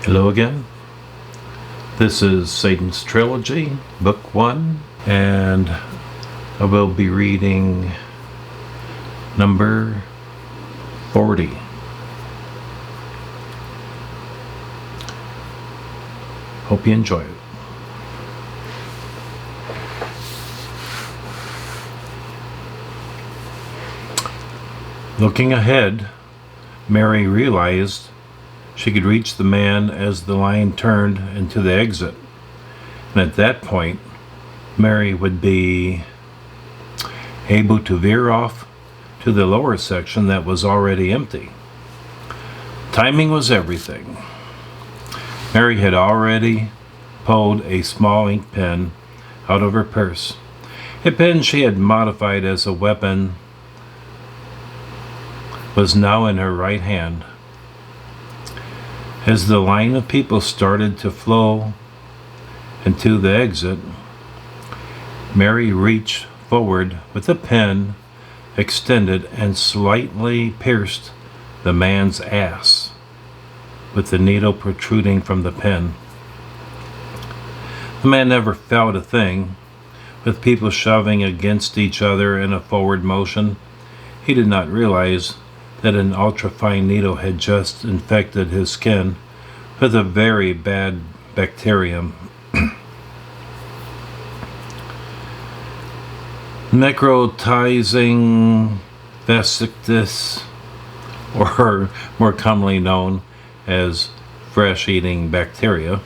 Hello again. This is Satan's Trilogy, Book 1, and I will be reading number 40. Hope you enjoy it. Looking ahead, Mary realized she could reach the man as the line turned into the exit. And at that point, Mary would be able to veer off to the lower section that was already empty. Timing was everything. Mary had already pulled a small ink pen out of her purse, a pen she had modified as a weapon was now in her right hand. As the line of people started to flow into the exit, Mary reached forward with the pen extended and slightly pierced the man's ass with the needle protruding from the pen. The man never felt a thing. With people shoving against each other in a forward motion, he did not realize that an ultrafine needle had just infected his skin with a very bad bacterium. Necrotizing vesictus, or more commonly known as flesh-eating bacteria.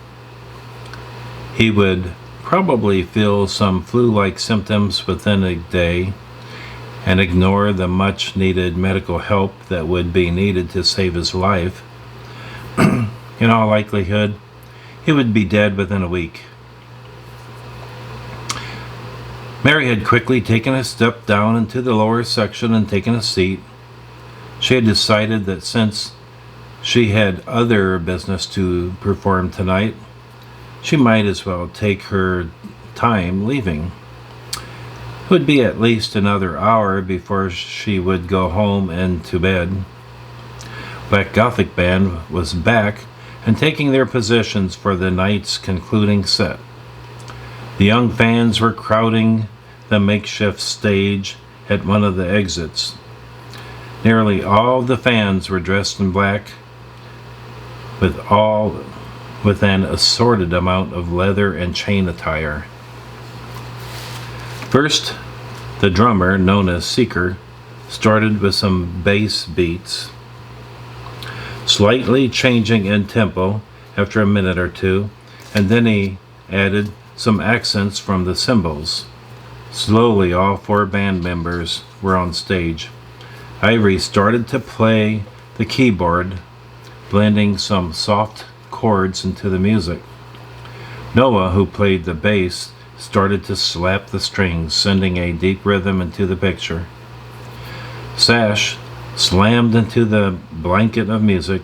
He would probably feel some flu-like symptoms within a day and ignore the much-needed medical help that would be needed to save his life. In all likelihood, he would be dead within a week. Mary had quickly taken a step down into the lower section and taken a seat. She had decided that since she had other business to perform tonight, she might as well take her time leaving. It would be at least another hour before she would go home and to bed. Black Gothic Band was back and taking their positions for the night's concluding set. The young fans were crowding the makeshift stage at one of the exits. Nearly all the fans were dressed in black, with an assorted amount of leather and chain attire. First, the drummer, known as Seeker, started with some bass beats, slightly changing in tempo after a minute or two, and then he added some accents from the cymbals. Slowly, all four band members were on stage. Ivory started to play the keyboard, blending some soft chords into the music. Noah, who played the bass, started to slap the strings, sending a deep rhythm into the picture. Sash slammed into the blanket of music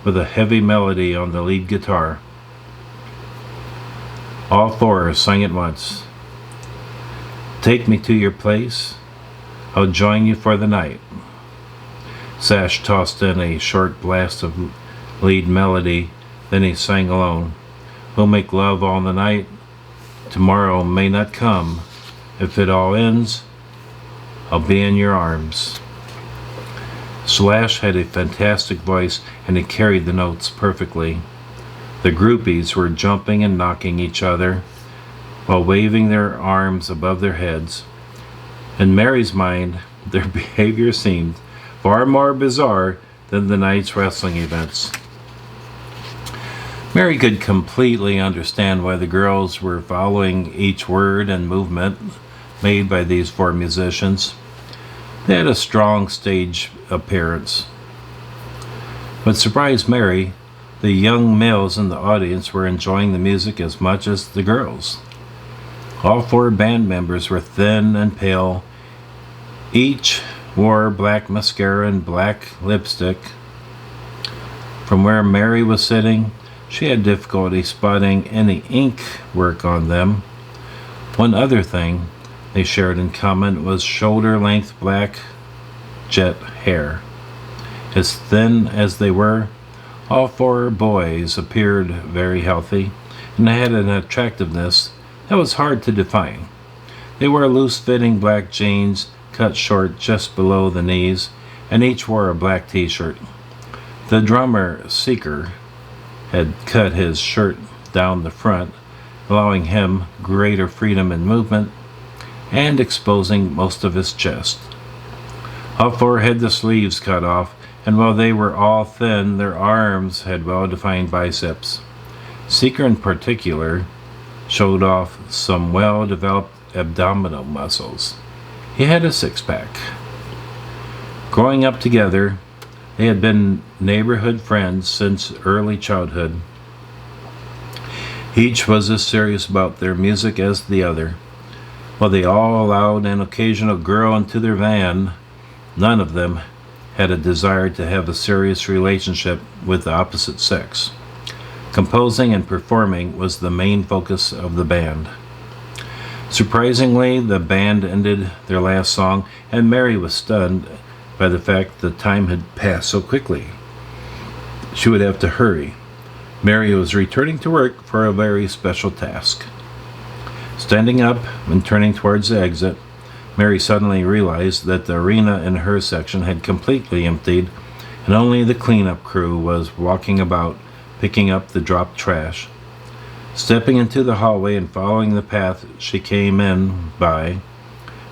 with a heavy melody on the lead guitar. All four sang at once. "Take me to your place. I'll join you for the night." Sash tossed in a short blast of lead melody, then he sang alone. "We'll make love all the night. Tomorrow may not come. If it all ends, I'll be in your arms." Slash had a fantastic voice and he carried the notes perfectly. The groupies were jumping and knocking each other while waving their arms above their heads. In Mary's mind, their behavior seemed far more bizarre than the night's wrestling events. Mary could completely understand why the girls were following each word and movement made by these four musicians. They had a strong stage appearance. What surprised Mary, the young males in the audience were enjoying the music as much as the girls. All four band members were thin and pale. Each wore black mascara and black lipstick. From where Mary was sitting, she had difficulty spotting any ink work on them. One other thing they shared in common was shoulder-length black jet hair. As thin as they were, All four boys appeared very healthy, and had an attractiveness that was hard to define. They wore loose-fitting black jeans, cut short just below the knees, and each wore a black t-shirt. The drummer, Seeker, had cut his shirt down the front, allowing him greater freedom in movement and exposing most of his chest. All four had the sleeves cut off, and while they were all thin, their arms had well-defined biceps. Seeker in particular showed off some well-developed abdominal muscles. He had a six-pack. Growing up together, they had been neighborhood friends since early childhood. Each was as serious about their music as the other. While they all allowed an occasional girl into their van, none of them had a desire to have a serious relationship with the opposite sex. Composing and performing was the main focus of the band. Surprisingly, the band ended their last song, and Mary was stunned by the fact the time had passed so quickly. She would have to hurry. Mary was returning to work for a very special task. Standing up and turning towards the exit, Mary suddenly realized that the arena in her section had completely emptied, and only the cleanup crew was walking about, picking up the dropped trash. Stepping into the hallway and following the path she came in by,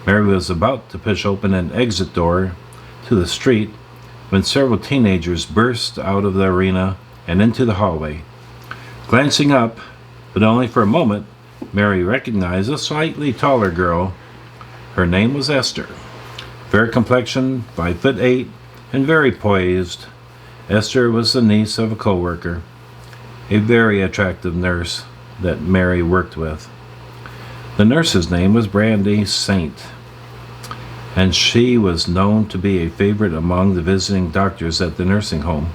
Mary was about to push open an exit door to the street when several teenagers burst out of the arena and into the hallway. Glancing up, but only for a moment, Mary recognized a slightly taller girl. Her name was Esther. Fair complexion, 5'8", and very poised. Esther was the niece of a co-worker, a very attractive nurse that Mary worked with. The nurse's name was Brandy Saint, and she was known to be a favorite among the visiting doctors at the nursing home.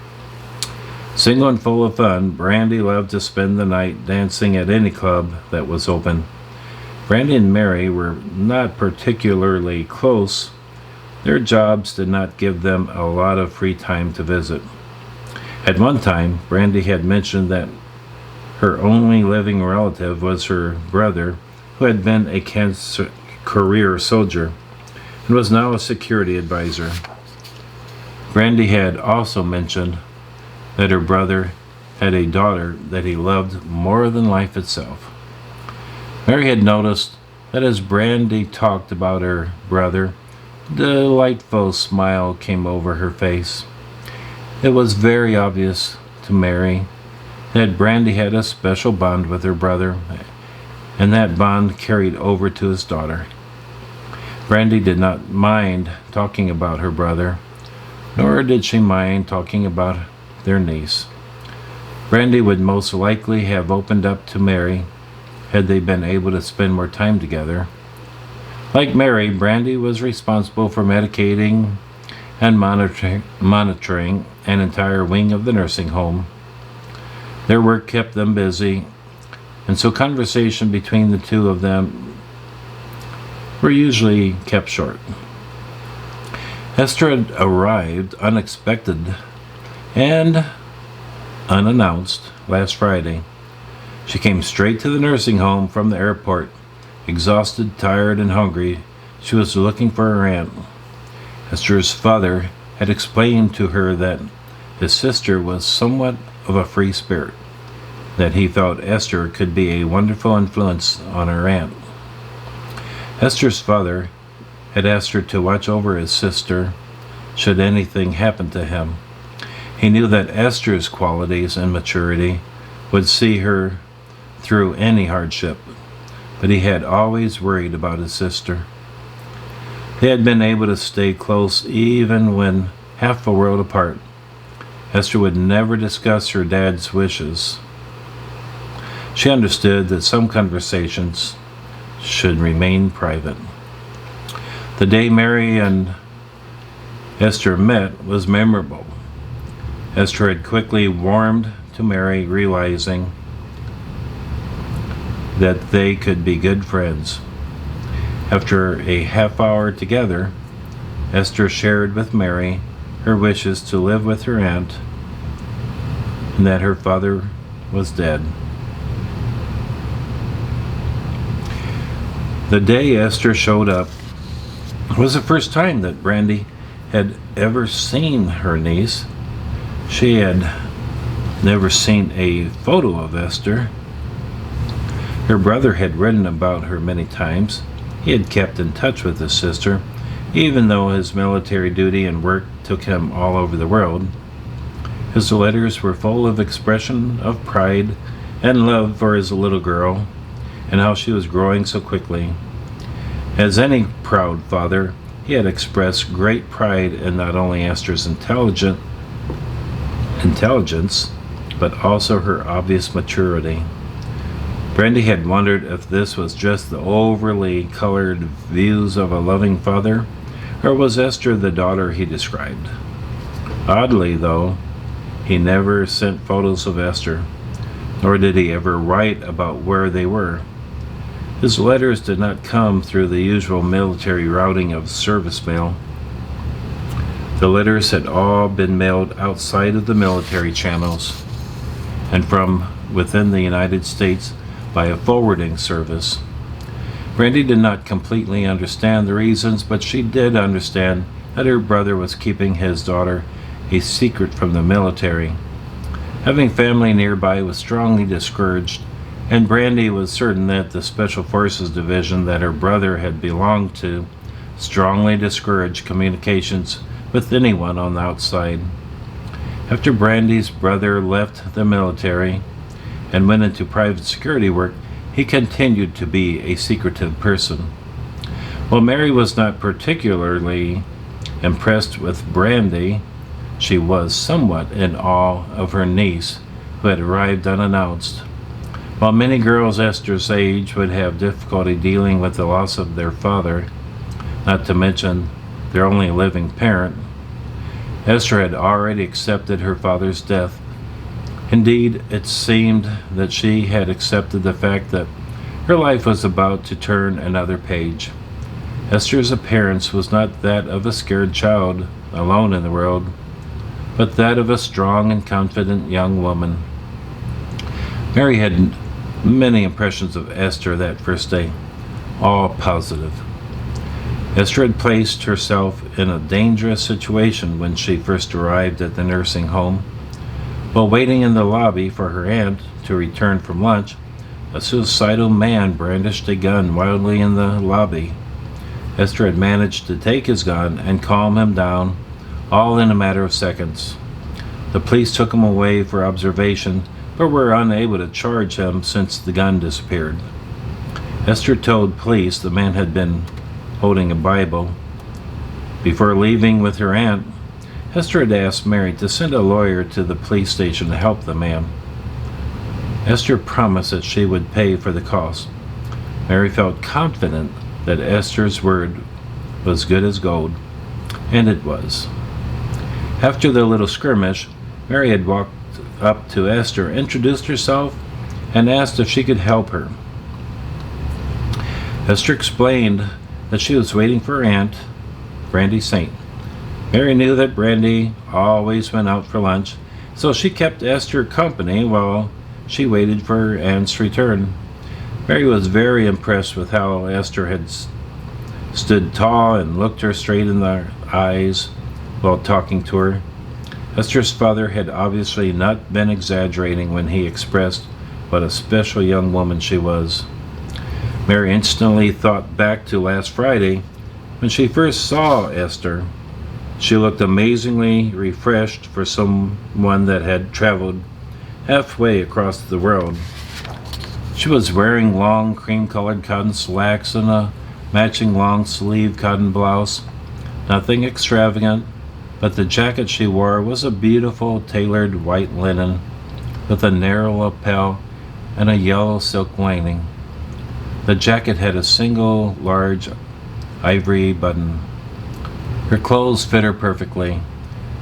Single and full of fun, Brandy loved to spend the night dancing at any club that was open. Brandy and Mary were not particularly close. Their jobs did not give them a lot of free time to visit. At one time, Brandy had mentioned that her only living relative was her brother, who had been a career soldier and was now a security advisor. Brandy had also mentioned that her brother had a daughter that he loved more than life itself. Mary had noticed that as Brandy talked about her brother, a delightful smile came over her face. It was very obvious to Mary that Brandy had a special bond with her brother, and that bond carried over to his daughter. Brandy did not mind talking about her brother, nor did she mind talking about their niece. Brandy would most likely have opened up to Mary had they been able to spend more time together. Like Mary, Brandy was responsible for medicating and monitoring an entire wing of the nursing home. Their work kept them busy, and so conversation between the two of them were usually kept short. Esther had arrived unexpected and unannounced last Friday. She came straight to the nursing home from the airport. Exhausted, tired, and hungry, she was looking for her aunt. Esther's father had explained to her that his sister was somewhat of a free spirit, that he felt Esther could be a wonderful influence on her aunt. Esther's father had asked her to watch over his sister should anything happen to him. He knew that Esther's qualities and maturity would see her through any hardship, but he had always worried about his sister. They had been able to stay close even when half a world apart. Esther would never discuss her dad's wishes. She understood that some conversations should remain private. The day Mary and Esther met was memorable. Esther had quickly warmed to Mary, realizing that they could be good friends. After a half hour together, Esther shared with Mary her wishes to live with her aunt and that her father was dead. The day Esther showed up was the first time that Brandy had ever seen her niece. She had never seen a photo of Esther. Her brother had written about her many times. He had kept in touch with his sister, even though his military duty and work took him all over the world. His letters were full of expression of pride and love for his little girl, and how she was growing so quickly. As any proud father, he had expressed great pride in not only Esther's intelligence, but also her obvious maturity. Brandy had wondered if this was just the overly colored views of a loving father, or was Esther the daughter he described. Oddly, though, he never sent photos of Esther, nor did he ever write about where they were. His letters did not come through the usual military routing of service mail. The letters had all been mailed outside of the military channels and from within the United States by a forwarding service. Brandy did not completely understand the reasons, but she did understand that her brother was keeping his daughter a secret from the military. Having family nearby was strongly discouraged, and Brandy was certain that the Special Forces Division that her brother had belonged to strongly discouraged communications with anyone on the outside. After Brandy's brother left the military and went into private security work, he continued to be a secretive person. While Mary was not particularly impressed with Brandy, she was somewhat in awe of her niece, who had arrived unannounced. While many girls Esther's age would have difficulty dealing with the loss of their father, not to mention their only living parent, Esther had already accepted her father's death. Indeed, it seemed that she had accepted the fact that her life was about to turn another page. Esther's appearance was not that of a scared child alone in the world, but that of a strong and confident young woman. Mary had many impressions of Esther that first day, all positive. Esther had placed herself in a dangerous situation when she first arrived at the nursing home. While waiting in the lobby for her aunt to return from lunch, a suicidal man brandished a gun wildly in the lobby. Esther had managed to take his gun and calm him down, all in a matter of seconds. The police took him away for observation, but were unable to charge him since the gun disappeared. Esther told police the man had been holding a Bible. Before leaving with her aunt, Esther had asked Mary to send a lawyer to the police station to help the man. Esther promised that she would pay for the cost. Mary felt confident that Esther's word was good as gold, and it was. After the little skirmish, Mary had walked up to Esther, introduced herself, and asked if she could help her. Esther explained that she was waiting for her aunt, Brandy Saint. Mary knew that Brandy always went out for lunch, so she kept Esther company while she waited for her aunt's return. Mary was very impressed with how Esther had stood tall and looked her straight in the eyes while talking to her. Esther's father had obviously not been exaggerating when he expressed what a special young woman she was. Mary instantly thought back to last Friday when she first saw Esther. She looked amazingly refreshed for someone that had traveled halfway across the world. She was wearing long cream-colored cotton slacks and a matching long-sleeve cotton blouse. Nothing extravagant, but the jacket she wore was a beautiful tailored white linen with a narrow lapel and a yellow silk lining. The jacket had a single large ivory button. Her clothes fit her perfectly.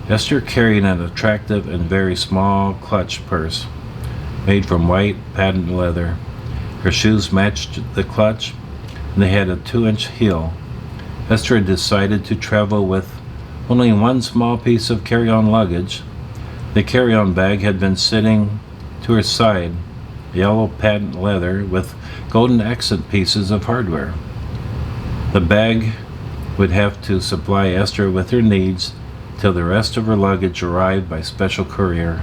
Esther carried an attractive and very small clutch purse made from white patent leather. Her shoes matched the clutch, and they had a 2-inch heel. Esther had decided to travel with only one small piece of carry-on luggage, The carry-on bag had been sitting to her side, yellow patent leather with golden accent pieces of hardware. The bag would have to supply Esther with her needs till the rest of her luggage arrived by special courier.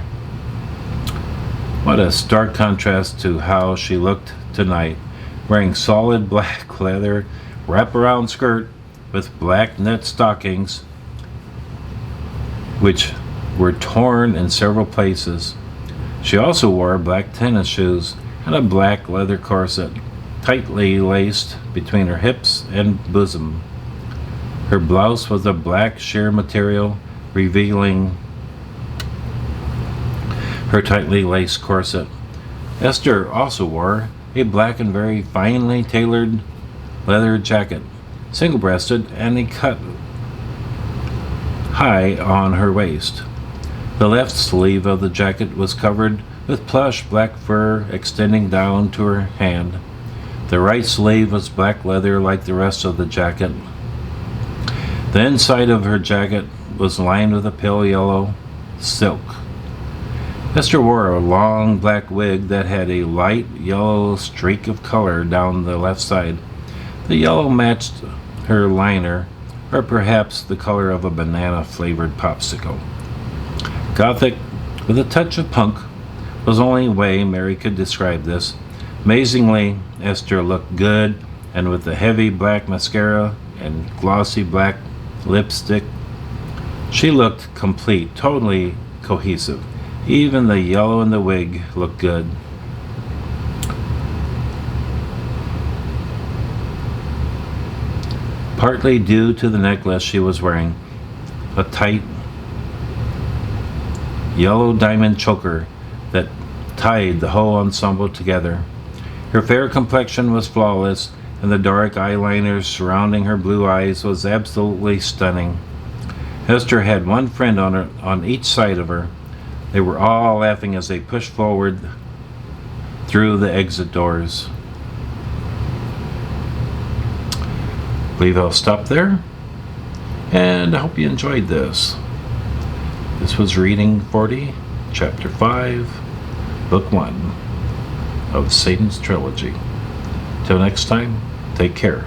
What a stark contrast to how she looked tonight, wearing solid black leather wraparound skirt with black net stockings, which were torn in several places. She also wore black tennis shoes and a black leather corset, tightly laced between her hips and bosom. Her blouse was of black sheer material, revealing her tightly laced corset. Esther also wore a black and very finely tailored leather jacket, single-breasted and cut high on her waist. The left sleeve of the jacket was covered with plush black fur extending down to her hand. The right sleeve was black leather like the rest of the jacket. The inside of her jacket was lined with a pale yellow silk. Esther wore a long black wig that had a light yellow streak of color down the left side. The yellow matched her liner, or perhaps the color of a banana-flavored popsicle. Gothic, with a touch of punk, was the only way Mary could describe this. Amazingly, Esther looked good, and with the heavy black mascara and glossy black lipstick, she looked complete, totally cohesive. Even the yellow in the wig looked good. Partly due to the necklace she was wearing, a tight yellow diamond choker that tied the whole ensemble together. Her fair complexion was flawless, and the dark eyeliner surrounding her blue eyes was absolutely stunning. Esther had one friend on each side of her. They were all laughing as they pushed forward through the exit doors. I believe I'll stop there, and I hope you enjoyed this. This was Reading 40, Chapter 5, Book 1 of Satan's Trilogy. Till next time, take care.